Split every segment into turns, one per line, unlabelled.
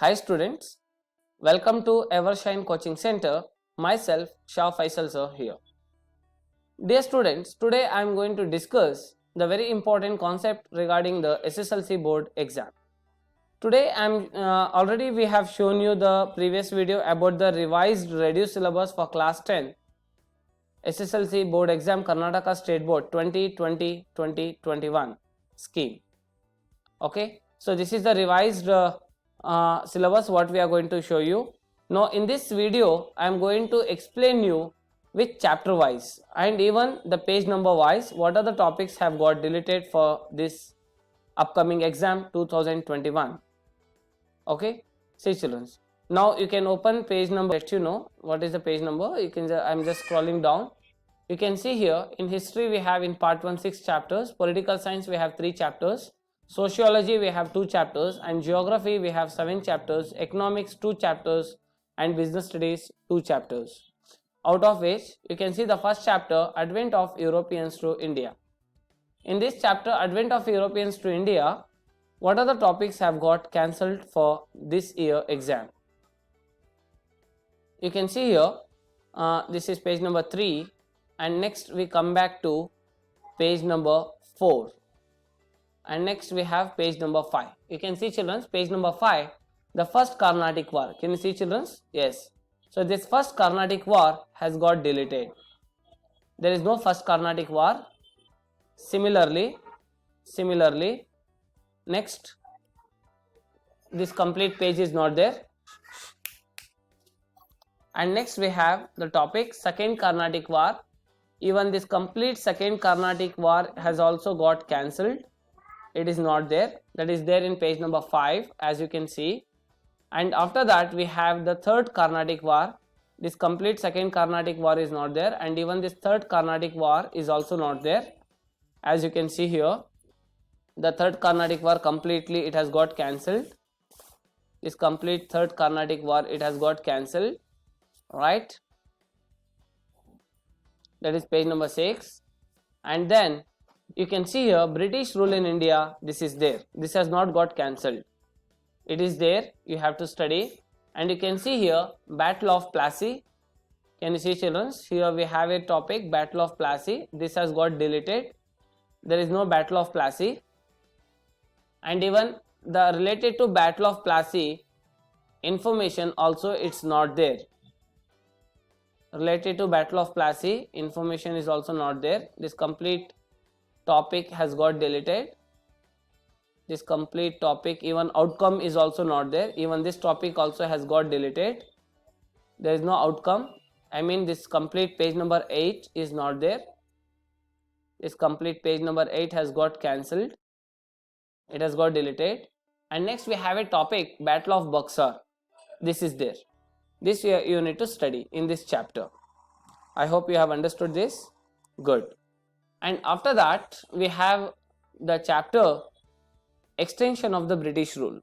Hi students, welcome to Evershine Coaching Center. Myself Shah Faisal sir here. Dear students, today I am going to discuss the very important concept regarding the SSLC board exam. Today already we have shown you the previous video about the revised reduced syllabus for class 10 SSLC board exam Karnataka State Board 2020-2021 scheme. Okay, so this is the revised syllabus what we are going to show you. Now in this video I am going to explain you with chapter wise and even the page number wise what are the topics have got deleted for this upcoming exam 2021. Okay, see children, now you can open page number. Let you know what is the page number. You can I'm just scrolling down. You can see here in history we have in part 1 6 chapters, political science we have 3 chapters, sociology we have 2 chapters, and geography we have 7 chapters, economics 2 chapters, and business studies 2 chapters. Out of which you can see the first chapter, Advent of Europeans to India. In this chapter, Advent of Europeans to India, what are the topics have got cancelled for this year exam? You can see here, this is page number 3, and next we come back to page number 4. And next we have page number 5. You can see children, page number 5, the first Carnatic War. Can you see children? Yes. So this first Carnatic War has got deleted. There is no first Carnatic War. Similarly, next, this complete page is not there. And next we have the topic second Carnatic War. Even this complete second Carnatic War has also got cancelled. It is not there. That is there in page number 5 as you can see. And after that we have the third Carnatic War. This complete second Carnatic War is not there, and even this third Carnatic War is also not there. As you can see here, the third Carnatic War completely it has got cancelled. This complete third Carnatic War it has got cancelled, right? That is page number 6. And then you can see here British rule in India, this is there. This has not got cancelled. It is there, you have to study. And you can see here Battle of Plassey. Can you see children? Here we have a topic Battle of Plassey. This has got deleted. There is no Battle of Plassey. And even the related to Battle of Plassey information also it's not there. Related to Battle of Plassey information is also not there. This complete topic has got deleted. This complete topic, even outcome is also not there. Even this topic also has got deleted. There is no outcome. I mean this complete page number 8 is not there. This complete page number 8 has got cancelled. It has got deleted. And next we have a topic Battle of Buxar. This is there. This you need to study in this chapter. I hope you have understood this. Good. And after that we have the chapter Extension of the British Rule.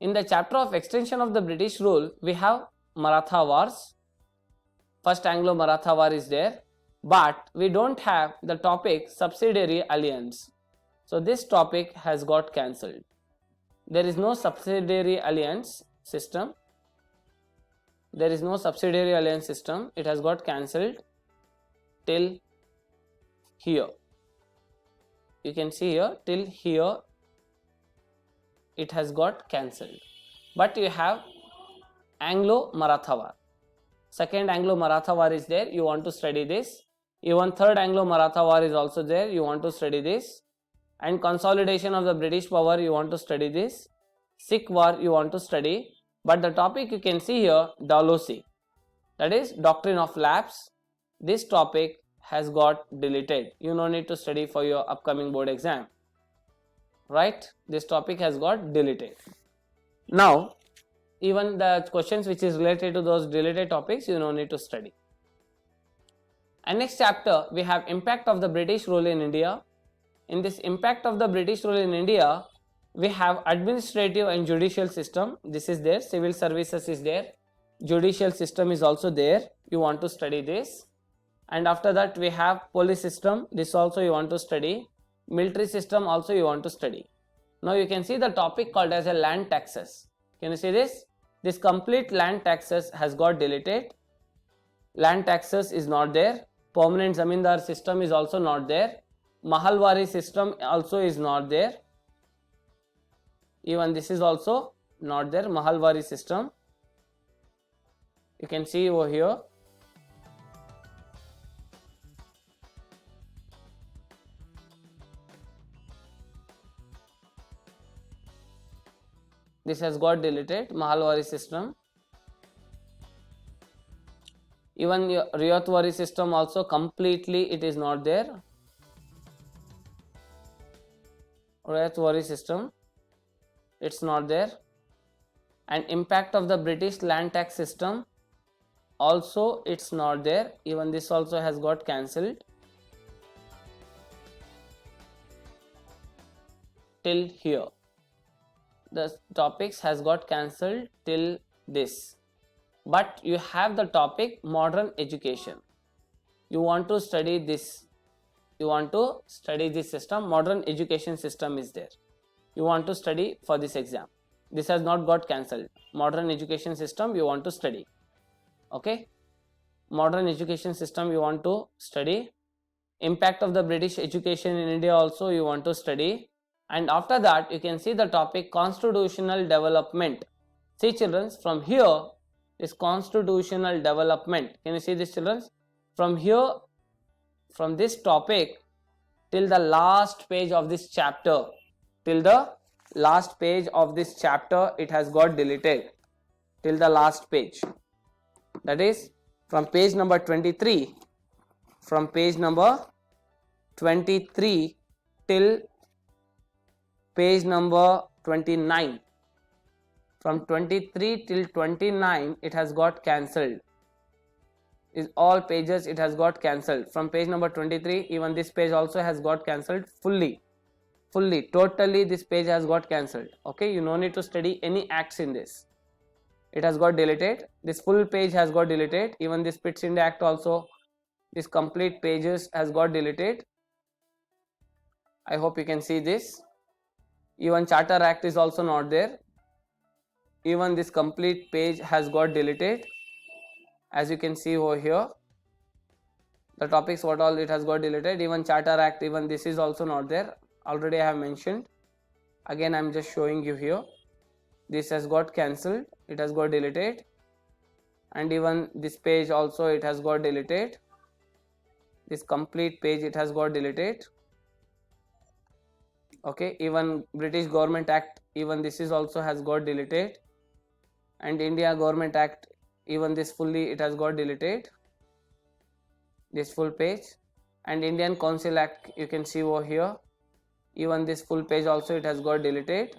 In the chapter of Extension of the British Rule we have Maratha Wars. First Anglo-Maratha War is there, but we don't have the topic Subsidiary Alliance. So this topic has got cancelled. There is no Subsidiary Alliance system. There is no Subsidiary Alliance system. It has got cancelled till here. You can see here till here it has got cancelled. But you have Anglo-Maratha War. Second Anglo-Maratha War is there. You want to study this. Even third Anglo-Maratha War is also there. You want to study this. And consolidation of the British power you want to study this. Sikh War you want to study. But the topic you can see here Dalhousie, that is Doctrine of Lapse. This topic has got deleted. You no need to study for your upcoming board exam. Right? This topic has got deleted. Now, even the questions which is related to those deleted topics, you no need to study. And next chapter, we have Impact of the British Rule in India. In this Impact of the British Rule in India, we have administrative and judicial system. This is there. Civil services is there. Judicial system is also there. You want to study this. And after that, we have police system. This also you want to study. Military system also you want to study. Now you can see the topic called as a land taxes. Can you see this? This complete land taxes has got deleted. Land taxes is not there. Permanent zamindar system is also not there. Mahalwari system also is not there. Even this is also not there. Mahalwari system. You can see over here. This has got deleted. Mahalwari system. Even Riyatwari system also completely it is not there. Riyatwari system, it's not there. And impact of the British land tax system also it's not there. Even this also has got cancelled. Till here. The topics has got cancelled till this. But you have the topic modern education. You want to study this. You want to study this system. Modern education system is there. You want to study for this exam. This has not got cancelled. Modern education system you want to study. Okay. Modern education system you want to study. Impact of the British education in India also you want to study. And after that you can see the topic constitutional development. See children, from here is constitutional development. Can you see this children? From here, from this topic till the last page of this chapter, till the last page of this chapter it has got deleted. Till the last page. That is from page number 23. From page number 23 till page number 29. From 23 till 29 it has got cancelled. Is all pages it has got cancelled. From page number 23 even this page also has got cancelled fully. Totally this page has got cancelled. Okay, you no need to study any acts in this. It has got deleted. This full page has got deleted. Even this Pitt India Act also, this complete pages has got deleted. I hope you can see this. Even Charter Act is also not there. Even this complete page has got deleted. As you can see over here, the topics what all it has got deleted. Even Charter Act, even this is also not there. Already I have mentioned. Again I am just showing you here. This has got cancelled. It has got deleted. And even this page also it has got deleted. This complete page it has got deleted. Okay, even British Government Act, even this is also has got deleted. And India Government Act, even this fully it has got deleted. This full page. And Indian Council Act you can see over here. Even this full page also it has got deleted.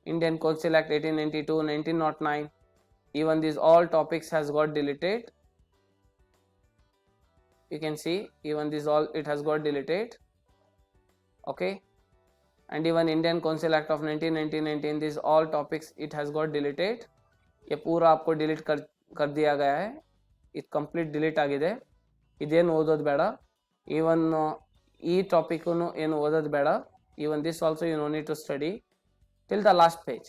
Indian Council Act 1892, 1909. Even these all topics has got deleted. You can see even this all it has got deleted. Okay. And even Indian Council Act of 1919, these all topics it has got deleted. ये पूरा आपको delete कर दिया गया है. ಇದು complete delete ಆಗಿದೆ. ಇದೇನು ಓದೋದು ಬೇಡ. ಈವನ್ ಈ ಟಾಪಿಕ್ಕು ಏನು ಓದೋದು ಬೇಡ. Even this also you know need to study till the last page.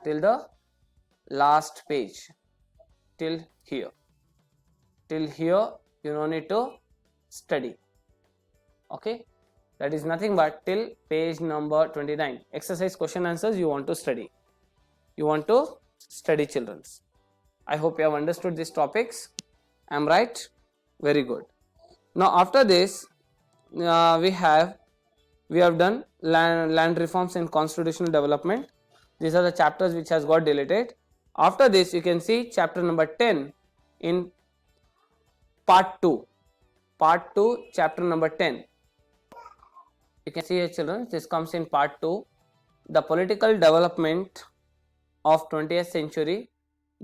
Till the last page. Till here. Till here you no need to study. Okay. That is nothing but till page number 29. Exercise question answers you want to study. You want to study children. I hope you have understood these topics. I am right? Very good. Now after this we have done land reforms and constitutional development. These are the chapters which has got deleted. After this you can see chapter number 10 in part 2. Part 2 chapter number 10. You can see here children, this comes in part 2. The political development of 20th century.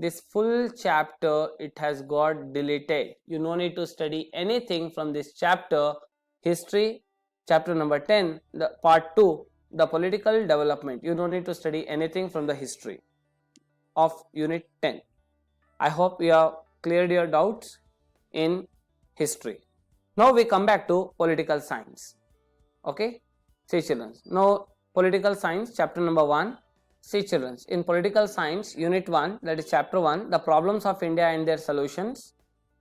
This full chapter it has got deleted. You no need to study anything from this chapter. History chapter number 10, the part 2, the political development. You don't need to study anything from the history of unit 10. I hope you have cleared your doubts in history. Now we come back to political science. Okay, see children, now Political Science, chapter number 1. See children, in Political Science, unit 1, that is chapter 1, the problems of India and their solutions.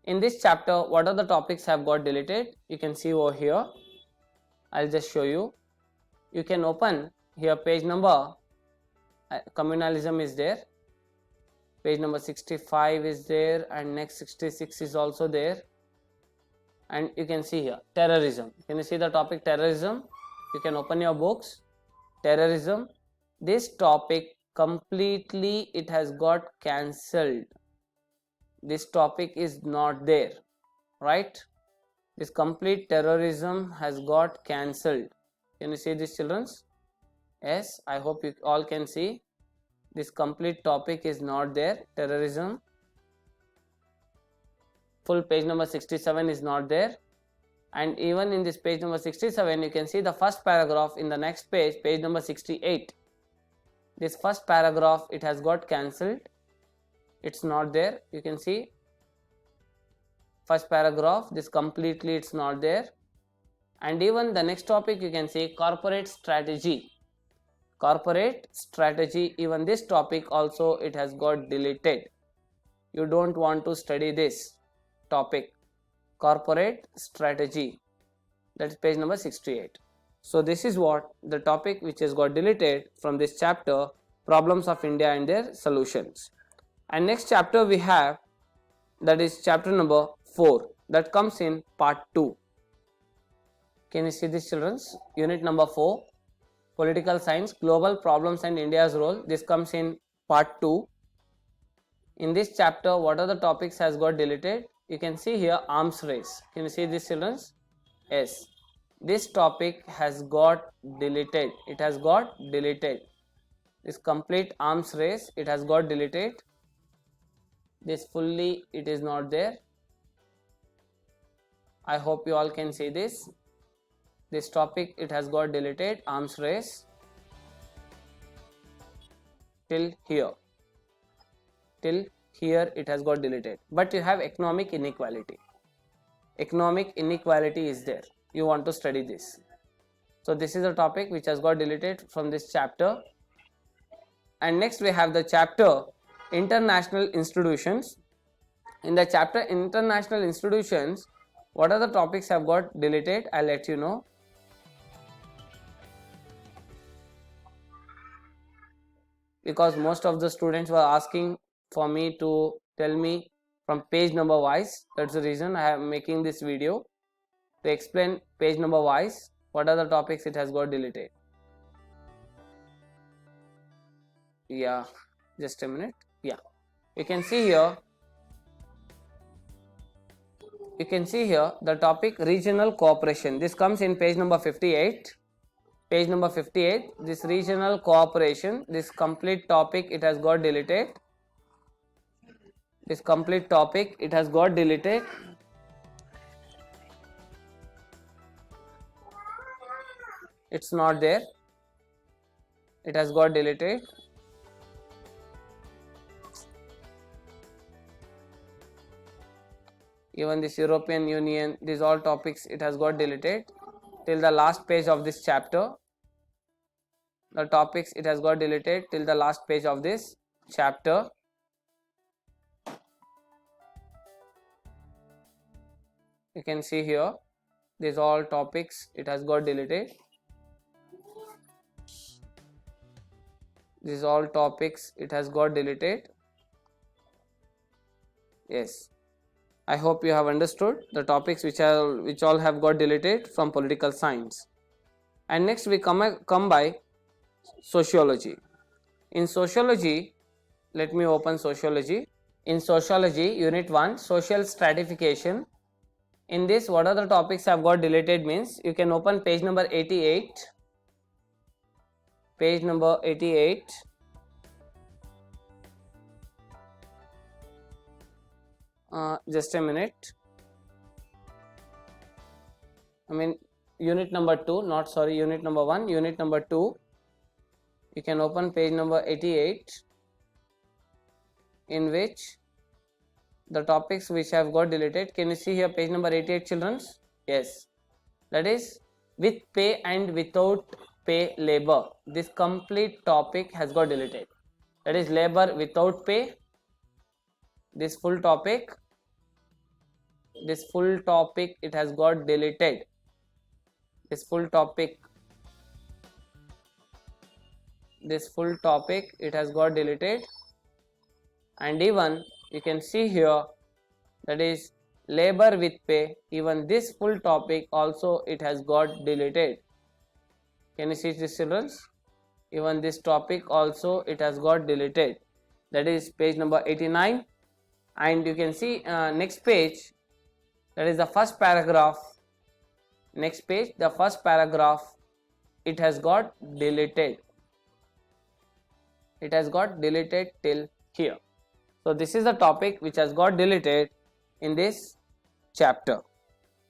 In this chapter, what are the topics have got deleted? You can see over here. I'll just show you. You can open here page number, communalism is there, page number 65 is there, and next 66 is also there, and you can see here terrorism. Can you see the topic terrorism? You can open your books. Terrorism, this topic completely it has got cancelled. This topic is not there, right? This complete terrorism has got cancelled. Can you see this, children? Yes, I hope you all can see. This complete topic is not there. Terrorism, full page number 67 is not there, and even in this page number 67 you can see the first paragraph in the next page, page number 68. This first paragraph it has got cancelled, it's not there. You can see first paragraph, this completely it's not there. And even the next topic you can see corporate strategy. Corporate strategy, even this topic also it has got deleted. You don't want to study this topic, corporate strategy, that is page number 68. So this is what the topic which has got deleted from this chapter, problems of India and their solutions. And next chapter we have, that is chapter number 4, that comes in part 2. Can you see this, children? Unit number 4, Political Science, Global Problems and India's Role. This comes in part 2. In this chapter, what are the topics has got deleted? You can see here arms race. Can you see this, children? Yes, this topic has got deleted. It has got deleted. This complete arms race it has got deleted. This fully it is not there. I hope you all can see this. This topic it has got deleted, arms race, till here. Till here it has got deleted. But you have economic inequality. Economic inequality is there. You want to study this. So this is a topic which has got deleted from this chapter. And next we have the chapter international institutions. In the chapter international institutions, what are the topics have got deleted? I'll let you know. Because most of the students were asking for me to tell me from page number wise. That's the reason I am making this video, to explain page number wise what are the topics it has got deleted. Yeah, just a minute. Yeah, you can see here. You can see here the topic regional cooperation. This comes in page number 58. Page number 58. This regional cooperation, this complete topic it has got deleted. This complete topic it has got deleted. It's not there. It has got deleted. Even this European Union, these all topics it has got deleted till the last page of this chapter. The topics it has got deleted till the last page of this chapter. You can see here these all topics it has got deleted. These all topics it has got deleted. Yes, I hope you have understood the topics which all have got deleted from political science. And next we come by sociology. In sociology, let me open sociology. In sociology, unit 1, social stratification. In this, what are the topics have got deleted means, you can open page number 88. Page number 88. Just a minute. I mean unit number 2, not sorry, unit number 1, unit number 2. You can open page number 88, in which the topics which have got deleted. Can you see here page number 88, children? Yes, that is with pay and without pay labor. This complete topic has got deleted. That is labor without pay. This full topic it has got deleted. This full topic it has got deleted. And even you can see here, that is labor with pay, even this full topic also it has got deleted. Can you see this, children? Even this topic also it has got deleted. That is page number 89. And you can see next page, that is the first paragraph. Next page, the first paragraph, it has got deleted. It has got deleted till here. So this is the topic which has got deleted in this chapter.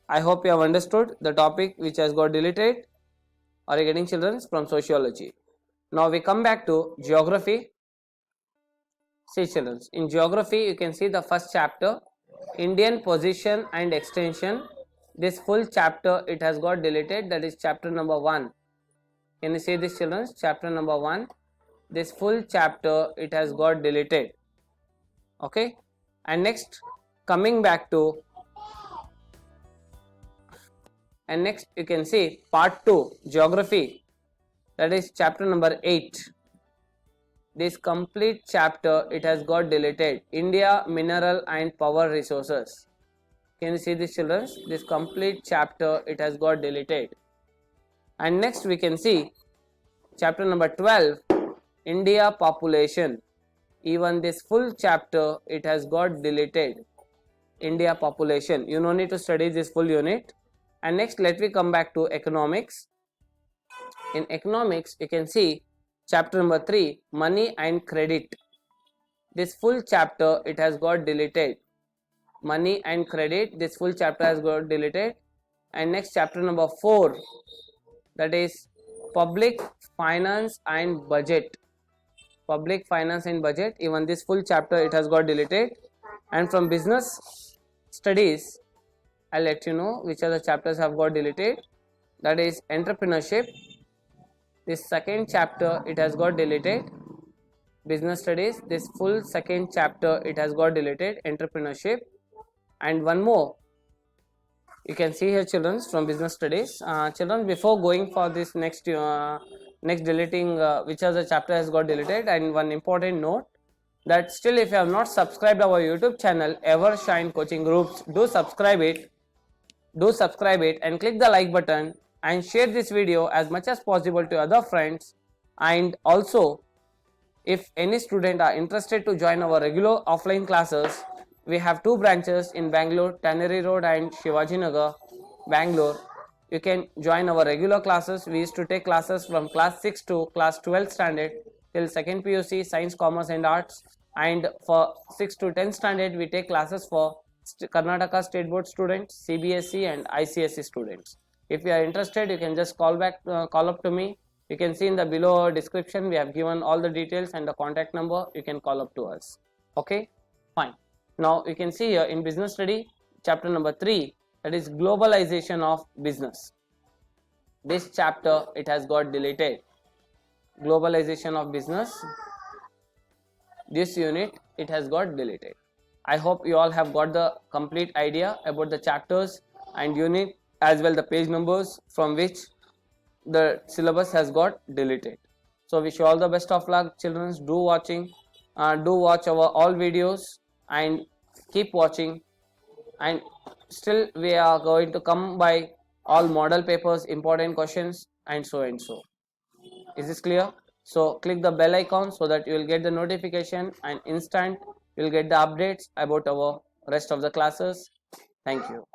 I hope you have understood the topic which has got deleted. Are you getting, children, from sociology? Now we come back to geography. See, children, in geography you can see the first chapter, Indian position and extension. This full chapter it has got deleted. That is chapter number 1. Can you see this, children? Chapter number 1. This full chapter it has got deleted. Okay. And next, coming back to, and next you can see part 2, geography. That is chapter number 8. This complete chapter it has got deleted. India, mineral and power resources. Can you see this, children? This complete chapter it has got deleted. And next we can see chapter number 12, India population. Even this full chapter it has got deleted. India population. You no need to study this full unit. And next let me come back to economics. In economics you can see chapter number 3, money and credit. This full chapter it has got deleted. Money and credit, this full chapter has got deleted. And next chapter number 4, that is public finance and budget. Public finance and budget, even this full chapter it has got deleted. And from business studies, I'll let you know which other chapters have got deleted. That is entrepreneurship. This second chapter it has got deleted. Business studies, this full second chapter it has got deleted. Entrepreneurship. And one more you can see here, children, from business studies. Children, before going for this next deleting which other chapter has got deleted, and one important note, that still if you have not subscribed our YouTube channel Evershine Coaching Groups, do subscribe it and click the like button and share this video as much as possible to other friends. And also, if any student are interested to join our regular offline classes, we have 2 branches in Bangalore, Tannery Road and Shivaji Nagar, Bangalore. You can join our regular classes. We used to take classes from class 6 to class 12 standard till 2nd PUC, Science, Commerce and Arts. And for 6 to 10 standard, we take classes for Karnataka State Board students, CBSE and ICSE students. If you are interested, you can just call up to me. You can see in the below description, we have given all the details and the contact number. You can call up to us. Okay, fine. Now you can see here in business study, chapter number 3, that is globalization of business. This chapter it has got deleted. Globalization of business, this unit it has got deleted. I hope you all have got the complete idea about the chapters and unit, as well the page numbers from which the syllabus has got deleted. So wish you all the best of luck, children. Do watch our all videos and keep watching. And still we are going to come by all model papers, important questions and so. Is this clear? So click the bell icon so that you will get the notification and instant you will get the updates about our rest of the classes. Thank you.